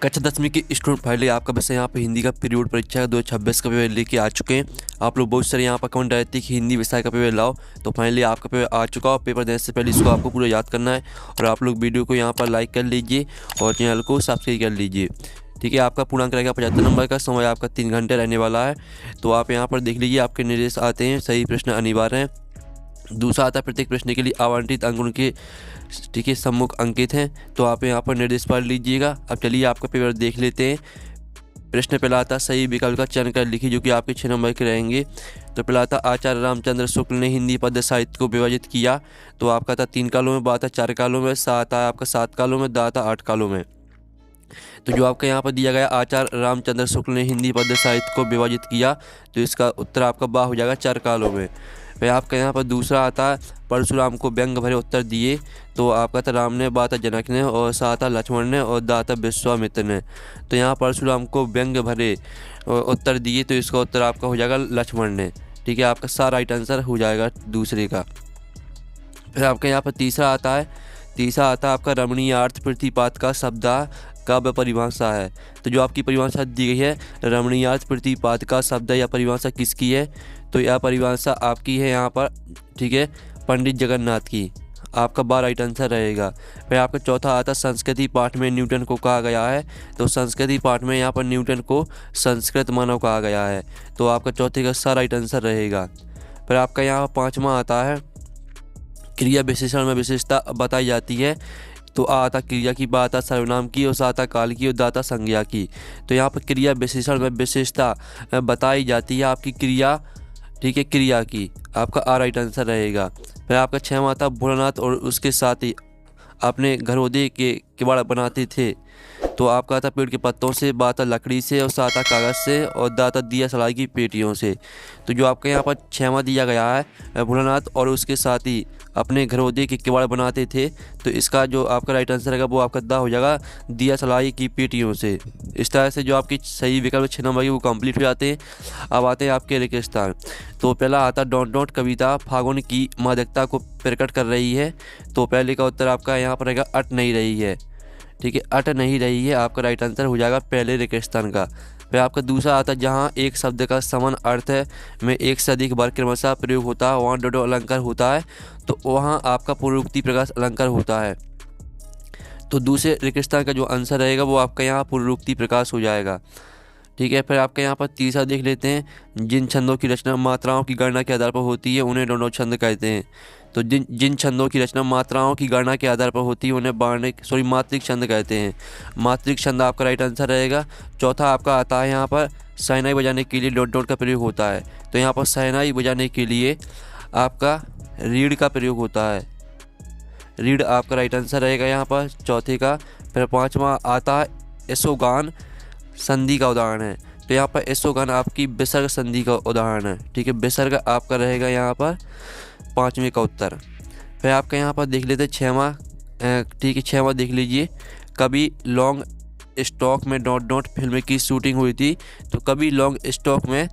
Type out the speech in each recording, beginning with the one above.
कक्षा 10वीं के स्टूडेंट फाइनली आपका वैसे यहाँ पे हिंदी का पीरियड परीक्षा का 2026 का पेपर लेके आ चुके हैं। आप लोग बहुत सारे यहाँ पर कमेंट आए थे कि हिंदी विषय का पेपर लाओ, तो फाइनली आपका पेपर आ चुका है। पेपर देने से पहले इसको आपको पूरा याद करना है और आप लोग वीडियो को यहाँ पर लाइक कर लीजिए और चैनल को सब्सक्राइब कर लीजिए। ठीक है, आपका पूर्णांक रहेगा 75 नंबर का। समय आपका 3 घंटे रहने वाला है। तो आप यहाँ पर देख लीजिए, आपके निर्देश आते हैं, सही प्रश्न अनिवार्य हैं। दूसरा आता है प्रत्येक प्रश्न के लिए आवंटित अंकों के ठीक है सम्मुख अंकित हैं। तो आप यहाँ पर निर्देश पढ़ लीजिएगा। अब चलिए आपका पेपर देख लेते हैं। प्रश्न पहला आता सही विकल्प का चयन कर लिखिए, जो कि आपके 6 नंबर के रहेंगे। तो पहला आता आचार्य रामचंद्र शुक्ल ने हिंदी पद्य साहित्य को विभाजित किया। तो आपका था 3 कालों में, बा था 4 कालों में, सा आता है आपका 7 कालों में, दा था 8 कालों में। तो जो आपका यहाँ पर दिया गया आचार्य रामचंद्र शुक्ल ने हिंदी पद्य साहित्य को विभाजित किया, तो इसका उत्तर आपका बा हो जाएगा 4 कालों में। फिर आपका यहाँ पर दूसरा आता है परशुराम को व्यंग भरे उत्तर दिए। तो आपका था राम ने, बा था जनक ने, और सा था लक्ष्मण ने, और दा था विश्वामित्र ने। तो यहाँ परशुराम को व्यंग भरे उत्तर दिए, तो इसका उत्तर आपका हो जाएगा लक्ष्मण ने। ठीक है, आपका सारा राइट आंसर हो जाएगा दूसरे का। फिर आपका यहाँ पर तीसरा आता है आपका रमणीयार्थ प्रतिपाद का शब्दा काव्य परिभाषा है। तो जो आपकी परिभाषा दी गई है रमणीयार्थ प्रतिपाद का शब्द या परिभाषा किसकी है, तो यह परिभाषा आपकी है यहाँ पर, ठीक है, पंडित जगन्नाथ की। आपका 12 राइट आंसर रहेगा। फिर आपका चौथा आता संस्कृति पाठ में न्यूटन को कहा गया है। तो संस्कृति पाठ में यहाँ पर न्यूटन को संस्कृत मानव कहा गया है। तो आपका चौथे का सारा राइट आंसर रहेगा। फिर आपका यहाँ पाँचवा आता है क्रिया विशेषण में विशेषता बताई जाती है। तो आ आता क्रिया की, बा आता सर्वनाम की, और सा आता काल की, और दा आता संज्ञा की। तो यहाँ पर क्रिया विशेषण में विशेषता बताई जाती है आपकी क्रिया, ठीक है, क्रिया की। आपका आ राइट आंसर रहेगा। फिर आपका 6वां आता भोलानाथ और उसके साथी अपने घरोदे के किवाड़ बनाते थे। तो आपका आता पेड़ के पत्तों से, बा आता लकड़ी से, और सा आता कागज़ से, और दा आता दिया सलाई की पेटियों से। तो जो आपका यहाँ पर 6वां दिया गया है भोलानाथ और उसके साथी अपने घरोदे के किवाड़ बनाते थे, तो इसका जो आपका राइट आंसर रहेगा वो आपका दा हो जाएगा दिया सलाई की पेटियों से। इस तरह से जो आपकी सही विकल्प 6 नंबर की वो कंप्लीट हो जाते हैं। अब आते हैं आपके रेगिस्तान। तो पहला आता डॉट डॉट कविता फागुन की मादकता को प्रकट कर रही है। तो पहले का उत्तर आपका यहाँ पर रहेगा अट नहीं रही है। ठीक है, अट नहीं रही है, आपका राइट आंसर हो जाएगा पहले रेगिस्तान का। फिर आपका दूसरा आता है जहाँ एक शब्द का समान अर्थ में एक से अधिक बार क्रमशः प्रयोग होता है, वहाँ डोडो अलंकार होता है। तो वहाँ आपका पूर्वोक्ति प्रकाश अलंकार होता है। तो दूसरे रेगिस्तान का जो आंसर रहेगा वो आपका यहाँ पूर्वोक्ति प्रकाश हो जाएगा। ठीक है, फिर आपके यहाँ पर तीसरा देख लेते हैं। जिन छंदों की रचना मात्राओं की गणना के आधार पर होती है उन्हें डोडो छंद कहते हैं। तो जिन छंदों की रचना मात्राओं की गणना के आधार पर होती है उन्हें मात्रिक छंद कहते हैं। मात्रिक छंद आपका राइट आंसर रहेगा। चौथा आपका आता है यहाँ पर शहनाई बजाने के लिए डॉट डॉट का प्रयोग होता है। तो यहाँ पर शहनाई बजाने के लिए आपका रीढ़ का प्रयोग होता है। रीढ़ आपका राइट आंसर रहेगा यहाँ पर चौथे का। फिर 5वां आता है यशोगान संधि का उदाहरण है। तो यहाँ पर यशोगान आपकी विसर्ग संधि का उदाहरण है। ठीक है, विसर्ग आपका रहेगा यहाँ पर 5वें का उत्तर। फिर आपका यहाँ पर देख लेते हैं 6वां। ठीक है, 6वां देख लीजिए। कभी लॉन्ग स्टॉक में डॉट डॉट फिल्म की शूटिंग हुई थी। तो कभी लॉन्ग स्टॉक में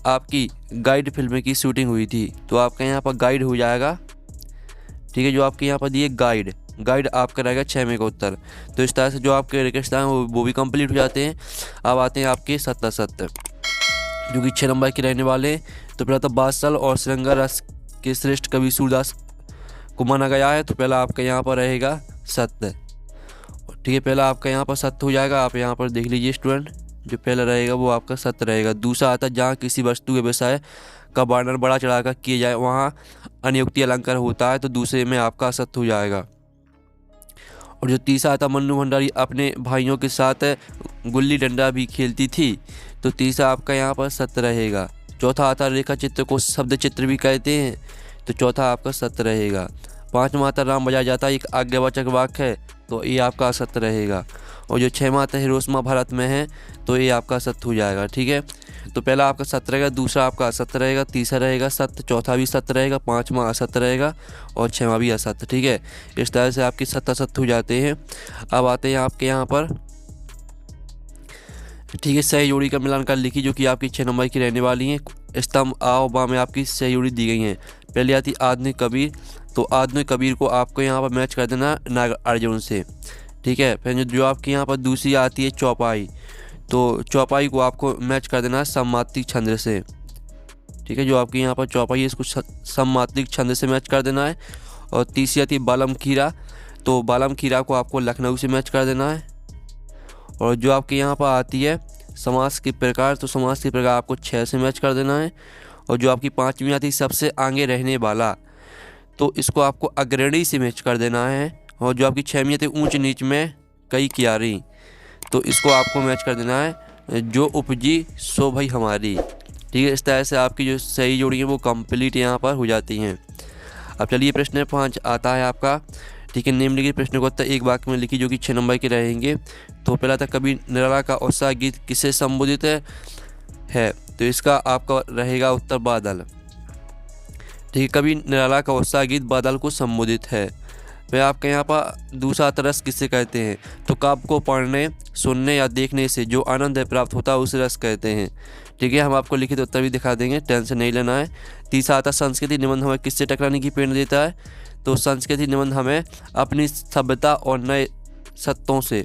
आपकी गाइड फिल्म की शूटिंग हुई थी। तो आपका यहाँ पर गाइड हो जाएगा। ठीक है, जो आपके यहाँ पर दिए गाइड आपका रहेगा 6वें का उत्तर। तो इस तरह से जो आपके रेगिस्तान वो भी कंप्लीट हो जाते हैं। अब आते हैं आपके सत्य जो कि 6 नंबर के रहने वाले हैं। तो पहला तो बादशाह और श्रृंगार रस के श्रेष्ठ कवि सूरदास को माना गया है। तो पहला आपका यहाँ पर रहेगा सत्य। ठीक है, पहला आपका यहाँ पर सत्य हो जाएगा। आप यहाँ पर देख लीजिए स्टूडेंट, जो पहला रहेगा वो आपका सत्य रहेगा। दूसरा आता है जहाँ किसी वस्तु के विषय का वर्णन बड़ा चढ़ाकर किया जाए वहाँ अनियुक्ति अलंकार होता है। तो दूसरे में आपका असत्य हो जाएगा। और जो तीसरा आता मन्नू भंडारी अपने भाइयों के साथ गुल्ली डंडा भी खेलती थी। तो तीसरा आपका यहाँ पर सत्य रहेगा। चौथा आता रेखा चित्र को शब्द चित्र भी कहते हैं। तो चौथा आपका सत्य रहेगा। 5वां आता राम बजाया जाता है एक आज्ञावाचक वाक्य है। तो ये आपका असत्य रहेगा। और जो 6वां आता हिरोशिमा भारत में है। तो ये आपका असत्य हो जाएगा। ठीक है, तो पहला आपका सत्य रहेगा, दूसरा आपका असत्य रहेगा, तीसरा रहेगा सत्य, चौथा भी सत्य रहेगा, 5वां असत्य रहेगा, और 6वां भी असत्य। ठीक है, इस तरह से आपके सत्य असत्य हो जाते हैं। अब आते हैं आपके यहाँ पर, ठीक है, सही जोड़ी का मिलान कर लिखी, जो कि आपकी 6 नंबर की रहने वाली हैं। स्तंभ आ और बा में आपकी सही जोड़ी दी गई हैं। पहले आती आधुनिक कबीर। तो आधुनिक कबीर को आपको यहाँ पर मैच कर देना नागार्जुन से। ठीक है। फिर जो आपकी यहाँ पर दूसरी आती है चौपाई, तो चौपाई को आपको मैच कर देना है सममात्रिक छंद से। ठीक है, जो आपकी यहाँ पर चौपाई है इसको सममात्रिक छंद से मैच कर देना है। और तीसरी आती है बालम खीरा, तो बालम खीरा को आपको लखनऊ से मैच कर देना है। और जो आपके यहाँ पर आती है समास के प्रकार, तो समास के प्रकार आपको 6 से मैच कर देना है। और जो आपकी 5वीं आती है सबसे आगे रहने वाला, तो इसको आपको अग्रणी से मैच कर देना है। और जो आपकी 6वीं आती है ऊंच नीच में कई क्यारी, तो इसको आपको मैच कर देना है जो उपजी सो भाई हमारी। ठीक है, इस तरह से आपकी जो सही जोड़ी है वो कंप्लीट यहाँ पर हो जाती हैं। अब चलिए प्रश्न 5 आता है आपका। ठीक है, निम्नलिखित प्रश्न को उत्तर एक वाक्य में लिखी जो कि 6 नंबर के रहेंगे। तो पहला था कवि निराला का उत्साह गीत किससे संबोधित है, तो इसका आपका रहेगा उत्तर बादल। ठीक है, कवि निराला का उत्साह गीत बादल को संबोधित है। फिर आपके यहाँ पर दूसरा तरस किससे कहते हैं, तो काव्य को पढ़ने सुनने या देखने से जो आनंद प्राप्त होता है उसे रस कहते हैं। ठीक है, हम आपको लिखित उत्तर भी दिखा देंगे, टेंशन नहीं लेना है। तीसरा आता संस्कृति निबंध हमें किससे टकराने की प्रेरणा देता है, तो संस्कृति निबंध हमें अपनी सभ्यता और नए सत्यों से।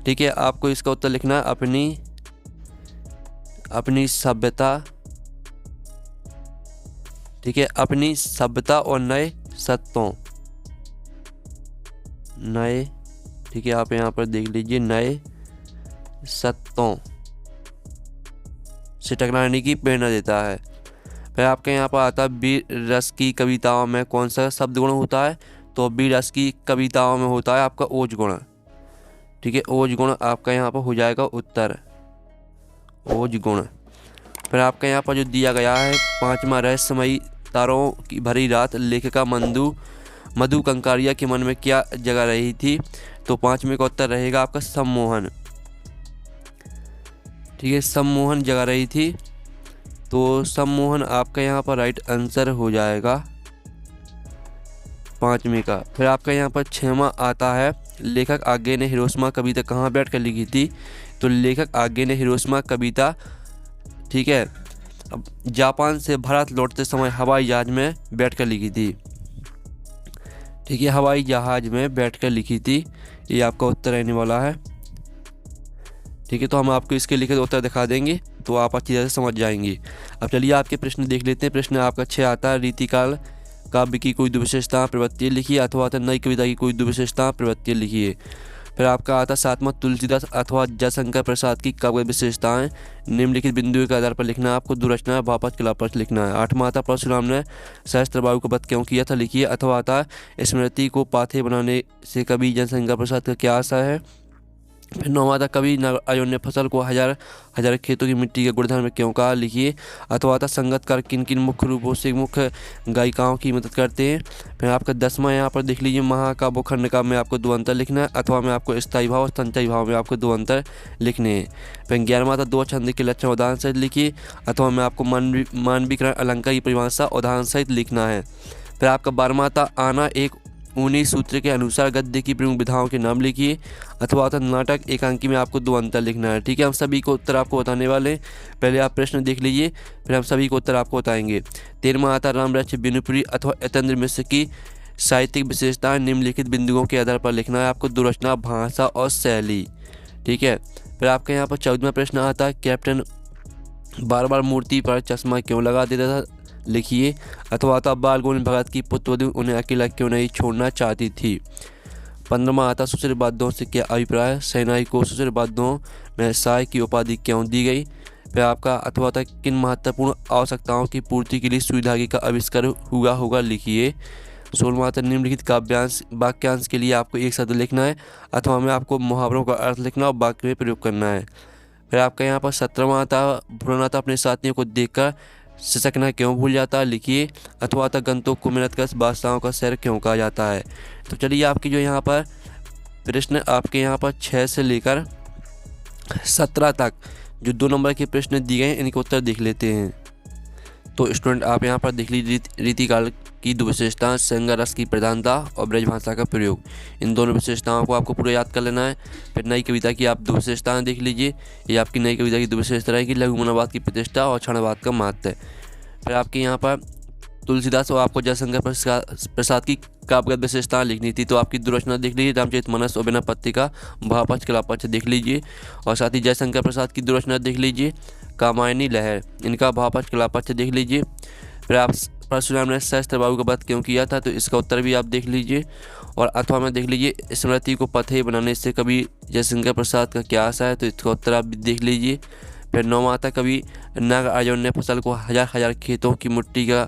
ठीक है, आपको इसका उत्तर लिखना है अपनी सभ्यता। ठीक है, अपनी सभ्यता और नए सत्यों, नए। ठीक है, आप यहाँ पर देख लीजिए, नए सत्यों से टकराने की प्रेरणा देता है। फिर आपके यहाँ पर आता है वीर रस की कविताओं में कौन सा शब्द गुण होता है, तो वीर रस की कविताओं में होता है आपका ओज गुण। ठीक है, ओज गुण आपका यहाँ पर हो जाएगा उत्तर, ओज गुण। फिर आपका यहाँ पर जो दिया गया है 5वां रहस्यमयी तारों की भरी रात, लेखिका मधु कंकारिया के मन में क्या जगह रही थी, तो 5वें का उत्तर रहेगा आपका सम्मोहन। ठीक है, सम्मोहन जगह रही थी, तो सम्मोहन आपका यहाँ पर राइट आंसर हो जाएगा 5वें का। फिर आपका यहाँ पर 6वां आता है लेखक आगे ने हिरोशिमा कविता कहाँ बैठ कर लिखी थी, तो लेखक आगे ने हिरोशिमा कविता, ठीक है, अब जापान से भारत लौटते समय हवाई जहाज में बैठ कर लिखी थी। ठीक है, हवाई जहाज में बैठ कर लिखी थी, ये आपका उत्तर रहने वाला है। ठीक है, तो हम आपको इसके लिखित उत्तर दिखा देंगे तो आप अच्छी तरह से समझ जाएंगे। अब चलिए आपके प्रश्न देख लेते हैं। प्रश्न आपका 6 आता है रीतिकाल काव्य की कोई दो विशेषता प्रवृत्ति लिखिए, अथवा आता नई कविता की कोई दो विशेषता प्रवृत्ति लिखिए। फिर आपका आता 7वां तुलसीदास अथवा जयशंकर प्रसाद की काव्य विशेषताएं निम्नलिखित बिंदुओं के आधार पर लिखना, आपको दुरचना वापस किला पर लिखना है। 8वां आता परशुराम ने सहस्त्रबाहु का वध क्यों किया था, लिखिए। अथवा आता स्मृति को पाथे बनाने से कवि जयशंकर प्रसाद का क्या आशा है। फिर 9वां था कवि नागार्जुन ने फसल को हजार खेतों की मिट्टी के गुणधर्म में क्यों कहा, लिखिए। अथवा था संगतकार किन किन मुख्य रूपों से मुख्य गायिकाओं की मदद करते हैं। फिर आपका 10वां यहाँ पर देख लीजिए महाकाव्य खंड का में आपको 2 अंतर लिखना है, अथवा में आपको स्थायी भाव और संचयी भाव में आपको 2 अंतर लिखने हैं। फिर 11वां था 2 छंद के लक्षण उदाहरण सहित लिखिए, अथवा में आपको मानवीकरण अलंकार की परिभाषा उदाहरण सहित लिखना है। फिर आपका 12वां था आना एक 19 सूत्र के अनुसार गद्य की प्रमुख विधाओं के नाम लिखिए, अथवा था नाटक एकांकी में आपको 2 अंतर लिखना है। ठीक है, हम सभी को उत्तर आपको बताने वाले हैं, पहले आप प्रश्न देख लीजिए फिर हम सभी को उत्तर आपको बताएंगे। 13वां आता रामरक्ष बिनुपुरी अथवा यतेंद्र मिश्र की साहित्यिक विशेषताएं निम्नलिखित बिंदुओं के आधार पर लिखना है, आपको दुरचना भाषा और शैली। ठीक है, फिर आपके यहाँ पर 14वां प्रश्न आता है कैप्टन बार बार मूर्ति पर चश्मा क्यों लगा देता था, लिखिए। अथवा आता बाल गोविंद भगत की पुत्रवधू उन्हें अकेला क्यों नहीं छोड़ना चाहती थी। 15वां आता सुशील बाद्यों से क्या अभिप्राय, सेनाई को सुशील बाद्यों में साय की उपाधि क्यों दी गई। फिर आपका अथवा था किन महत्वपूर्ण आवश्यकताओं की पूर्ति के लिए सुई धागे का आविष्कार हुआ होगा, लिखिए। 16वां आता निम्नलिखित काव्यांश वाक्यांश के लिए आपको एक शब्द लिखना है, अथवा में आपको मुहावरों का अर्थ लिखना और वाक्य में प्रयोग करना है। फिर आपका यहाँ पर 17वां आता भ्रूणाता अपने साथियों को देखकर सिसकना क्यों भूल जाता है, लिखिए। अथवा तक गंतों को मिनतकश बादशाहों का शहर क्यों कहा जाता है। तो चलिए आपकी जो यहाँ पर प्रश्न आपके यहाँ पर 6 से लेकर 17 तक जो 2 नंबर के प्रश्न दिए गए हैं इनके उत्तर देख लेते हैं। तो स्टूडेंट आप यहाँ पर देख लीजिए रीतिकाल की 2 विशेषताएं, संज्ञा रस की प्रधानता और ब्रज भाषा का प्रयोग, इन दोनों विशेषताओं को आपको पूरा याद कर लेना है। फिर नई कविता की आप 2 विशेषताएं देख लीजिए, ये आपकी नई कविता की 2 विशेषताएं कि लघु मनोवाद की प्रतिष्ठा और क्षणवाद का महत्व है। फिर आपके यहाँ पर तुलसीदास और आपको जयशंकर प्रसाद की काव्यगत विशेषताएं लिखनी थी। तो आपकी दुर्रचना देख लीजिए, रामचरितमानस और बिना भावपक्ष कलापक्ष देख लीजिए। और साथ ही जयशंकर प्रसाद की दुर्रचना देख लीजिए, कामायनी लहर, इनका भावपक्ष कलापक्ष देख लीजिए। फिर आप परशुराम ने सहस्त्रबाहु का वध क्यों किया था, तो इसका उत्तर भी आप देख लीजिए। और अथवा में देख लीजिए, स्मृति को पथे बनाने से कवि जयशंकर प्रसाद का क्या आशा है, तो इसका उत्तर आप भी देख लीजिए। फिर नौमाता कवि नागार्जुन ने फसल को हजार हजार खेतों की मिट्टी का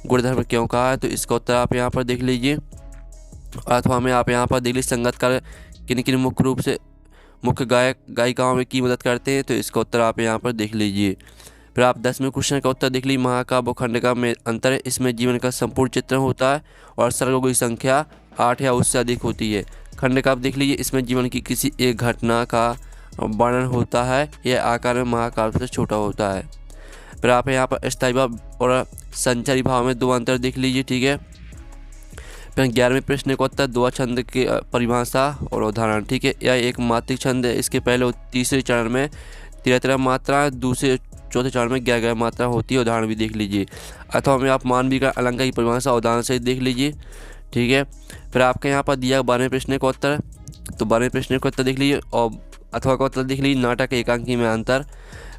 गुणधर्म क्यों कहा है, तो इसका उत्तर आप यहाँ पर देख लीजिए। अथवा में आप यहाँ पर देख लीजिए, संगीतकार किन किन मुख्य रूप से मुख्य गायिकाओं में की मदद करते हैं, तो इसका उत्तर आप यहाँ पर देख लीजिए। फिर आप 10वें क्वेश्चन का उत्तर देख लीजिए, महाकाव्य और खंडकाव्य में अंतर है, इसमें जीवन का संपूर्ण चित्रण होता है और सर्गों की संख्या 8 या उससे अधिक होती है। खंडकाव्य देख लीजिए, इसमें जीवन की किसी एक घटना का वर्णन होता है, यह आकार में महाकाव्य से छोटा होता है। फिर आप यहाँ पर स्थायी भाव और संचारी भाव में 2 अंतर देख लीजिए, ठीक है। फिर 11वें प्रश्न का उत्तर द्वा छंद की परिभाषा और उदाहरण, ठीक है। यह एक मात्रिक छंद है, इसके पहले और तीसरे चरण में 13 मात्रा, दूसरे चौथे चरण में 11 मात्रा होती है। उदाहरण भी देख लीजिए। अथवा में आप मानवीय का अलंकार की परिभाषा उदाहरण से देख लीजिए, ठीक है। फिर आपके यहाँ पर दिया 12वें प्रश्न का उत्तर, तो 12वें प्रश्न का उत्तर देख लीजिए और अथवा का उत्तर देख लीजिए, नाटक एकांकी में अंतर।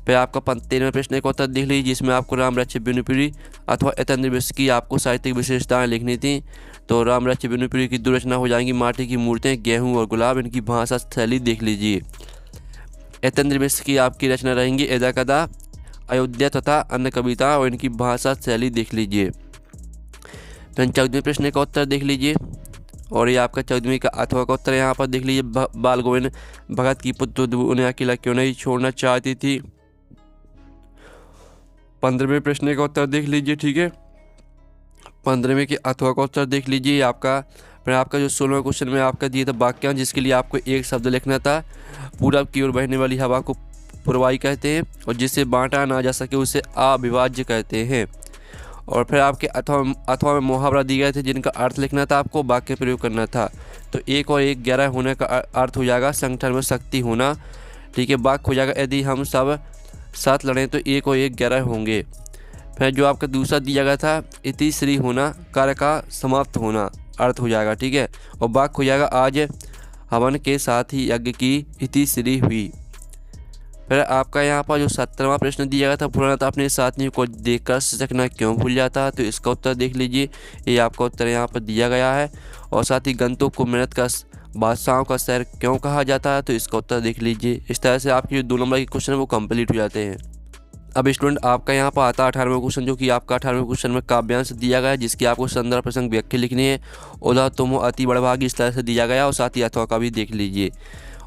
फिर आपका 13वें प्रश्न का उत्तर देख लीजिए, जिसमें आपको राम रच्य विनुपुरी अथवा यतेंद्र विश्व की आपको साहित्यिक विशेषताएं लिखनी थी। तो राम रच्य विनुपुरी की दुर्रचना हो जाएंगी माटी की मूर्तें, गेहूं और गुलाब, इनकी भाषा शैली देख लीजिए। यतेंद्र विश्व की आपकी रचना रहेंगी एदा कदा, अयोध्या तथा अन्य कविता, और इनकी भाषा शैली देख लीजिए। फिर 14वें प्रश्न का उत्तर देख लीजिए और ये आपका 14वीं का अथवा का उत्तर यहाँ पर देख लीजिए, बाल गोविंद भगत की पुत्र उन्हें अकेला क्यों नहीं छोड़ना चाहती थी। 15वें प्रश्न का उत्तर देख लीजिए, ठीक है। 15वें के अथवा का उत्तर देख लीजिए आपका। फिर आपका जो 16वें क्वेश्चन में आपका दिया था वाक्यांश, जिसके लिए आपको एक शब्द लिखना था। पूरब की ओर बहने वाली हवा को पूर्वाई कहते हैं और जिसे बांटा ना जा सके उसे अविभाज्य कहते हैं। और फिर आपके अथवा में मुहावरा दिए गए थे, जिनका अर्थ लिखना था, आपको वाक्य प्रयोग करना था। तो 1 और 1 11 होने का अर्थ हो जाएगा संगठन में शक्ति होना, ठीक है। वाक्य हो जाएगा, यदि हम सब साथ लड़ें तो 1 और 1 11 होंगे। फिर जो आपका दूसरा दिया गया था, इति श्री होना, कार्य का समाप्त होना अर्थ हो जाएगा, ठीक है। और वाक्य हो जाएगा, आज हवन के साथ ही यज्ञ की इति श्री हुई। फिर आपका यहाँ पर जो 17वां प्रश्न दिया गया था, पुराना था अपने साथियों को देखकर सिसकना क्यों भूल जाता, तो इसका उत्तर देख लीजिए। ये आपका उत्तर यहाँ पर दिया गया है। और साथ ही गंतों को मेरठ का बादशाहों का शहर क्यों कहा जाता है, तो इसका उत्तर देख लीजिए। इस तरह से आपके जो 2 नंबर के क्वेश्चन है वो कंप्लीट हो जाते हैं। अब स्टूडेंट आपका यहाँ पर आता है 18वां क्वेश्चन, जो कि आपका 18वें क्वेश्चन में काव्यांश दिया गया है, जिसकी आपको संदर्भ प्रसंग व्याख्या लिखनी है। उदा तुम अति बड़भागी, इस तरह से दिया गया। और साथ ही अथवा का भी देख लीजिए।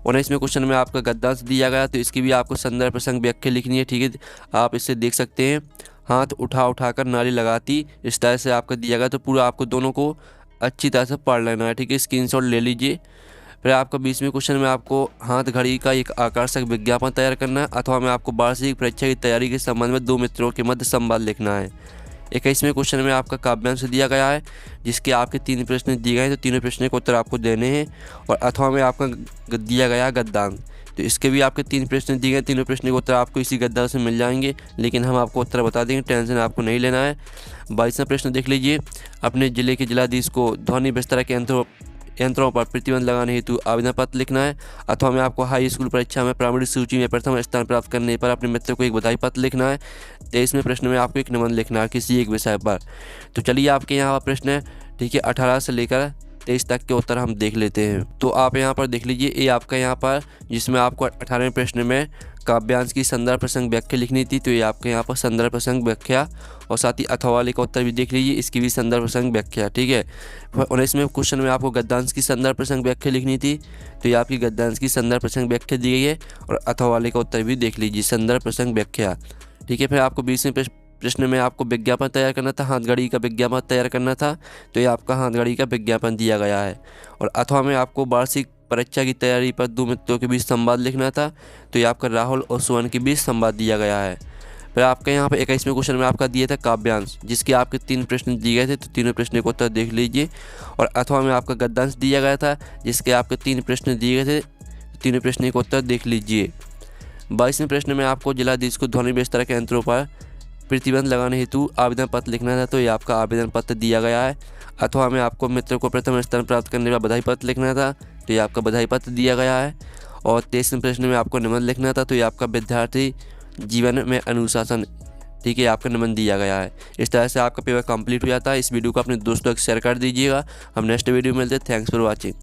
19वें क्वेश्चन में आपका गद्यांश दिया गया, तो इसकी भी आपको संदर्भ प्रसंग व्याख्या लिखनी है, ठीक है। आप इससे देख सकते हैं, हाथ उठाकर नाली लगाती, इस तरह से आपका दिया गया। तो पूरा आपको दोनों को अच्छी तरह से पढ़ लेना है, ठीक है। स्क्रीनशॉट ले लीजिए। फिर आपका 20वें क्वेश्चन में आपको हाथ घड़ी का एक आकर्षक विज्ञापन तैयार करना है। अथवा में आपको वार्षिक परीक्षा की तैयारी के संबंध में 2 मित्रों के मध्य संवाद लिखना है। 21वें क्वेश्चन में आपका काव्यांश दिया गया है, जिसके आपके 3 प्रश्न दिए गए हैं, तो तीनों प्रश्न के उत्तर आपको देने हैं। और अथवा में आपका दिया गया गद्यांश, तो इसके भी आपके 3 प्रश्न दिए गए, तीनों प्रश्न के उत्तर आपको इसी गद्यांश से मिल जाएंगे, लेकिन हम आपको उत्तर बता देंगे, टेंशन आपको नहीं लेना है। 22वां प्रश्न देख लीजिए, अपने जिले के जिलाधीश को ध्वनि विस्तार के यंत्रों पर प्रतिबंध लगाने हेतु आवेदन पत्र लिखना है। अथवा में आपको हाई स्कूल परीक्षा में प्रारंभिक सूची में प्रथम स्थान प्राप्त करने पर अपने मित्र को एक बधाई पत्र लिखना है। 23वें प्रश्न में आपको एक निबंध लिखना है किसी एक विषय पर। तो चलिए आपके यहाँ प्रश्न है, ठीक है, 18 से लेकर 23 तक के उत्तर हम देख लेते हैं। तो आप यहाँ पर देख लीजिए, ये आपका यहाँ पर जिसमें आपको 18वें प्रश्न में काव्यांश की संदर्भ प्रसंग व्याख्या लिखनी थी, तो ये आपके यहाँ पर संदर्भ प्रसंग व्याख्या। और साथ ही अथवा वाले का उत्तर भी देख लीजिए, इसकी भी संदर्भ प्रसंग व्याख्या, ठीक है। 19वें क्वेश्चन में आपको गद्यांश की संदर्भ प्रसंग व्याख्या लिखनी थी, तो ये आपकी गद्यांश की संदर्भ प्रसंग व्याख्या दी गई है। और अथवा वाले का उत्तर भी देख लीजिए, संदर्भ प्रसंग व्याख्या, ठीक है। फिर आपको 20वें प्रश्न में आपको विज्ञापन तैयार करना था, हाथ घड़ी का विज्ञापन तैयार करना था, तो ये आपका हाथ घड़ी का विज्ञापन दिया गया है। और अथवा में आपको वार्षिक परीक्षा की तैयारी पर 2 मित्रों के बीच संवाद लिखना था, तो ये आपका राहुल और सुवन के बीच संवाद दिया गया है। फिर आपके यहाँ पर 21वें क्वेश्चन में आपका दिया था काव्यांश, जिसके आपके 3 प्रश्न दिए गए थे, तो तीनों प्रश्न का उत्तर देख लीजिए। और अथवा में आपका गद्यांश दिया गया था, जिसके आपके 3 प्रश्न दिए गए थे, तीनों प्रश्न का उत्तर देख लीजिए। 22वें प्रश्न में आपको जिलाधीश को ध्वनि विस्तार के यंत्रों पर प्रतिबंध लगाने हेतु आवेदन पत्र लिखना था तो ये आपका आवेदन पत्र दिया गया है। अथवा में आपको मित्र को प्रथम स्थान प्राप्त करने का बधाई पत्र लिखना था तो ये आपका बधाई पत्र दिया गया है। और 23वें प्रश्न में आपको निबंध लिखना था तो ये आपका विद्यार्थी जीवन में अनुशासन, ठीक है, आपका निबंध दिया गया है। इस तरह से आपका पेपर कंप्लीट हो जाता है। इस वीडियो को अपने दोस्तों को शेयर कर दीजिएगा। हम नेक्स्ट वीडियो में मिलते हैं। Thanks for watching.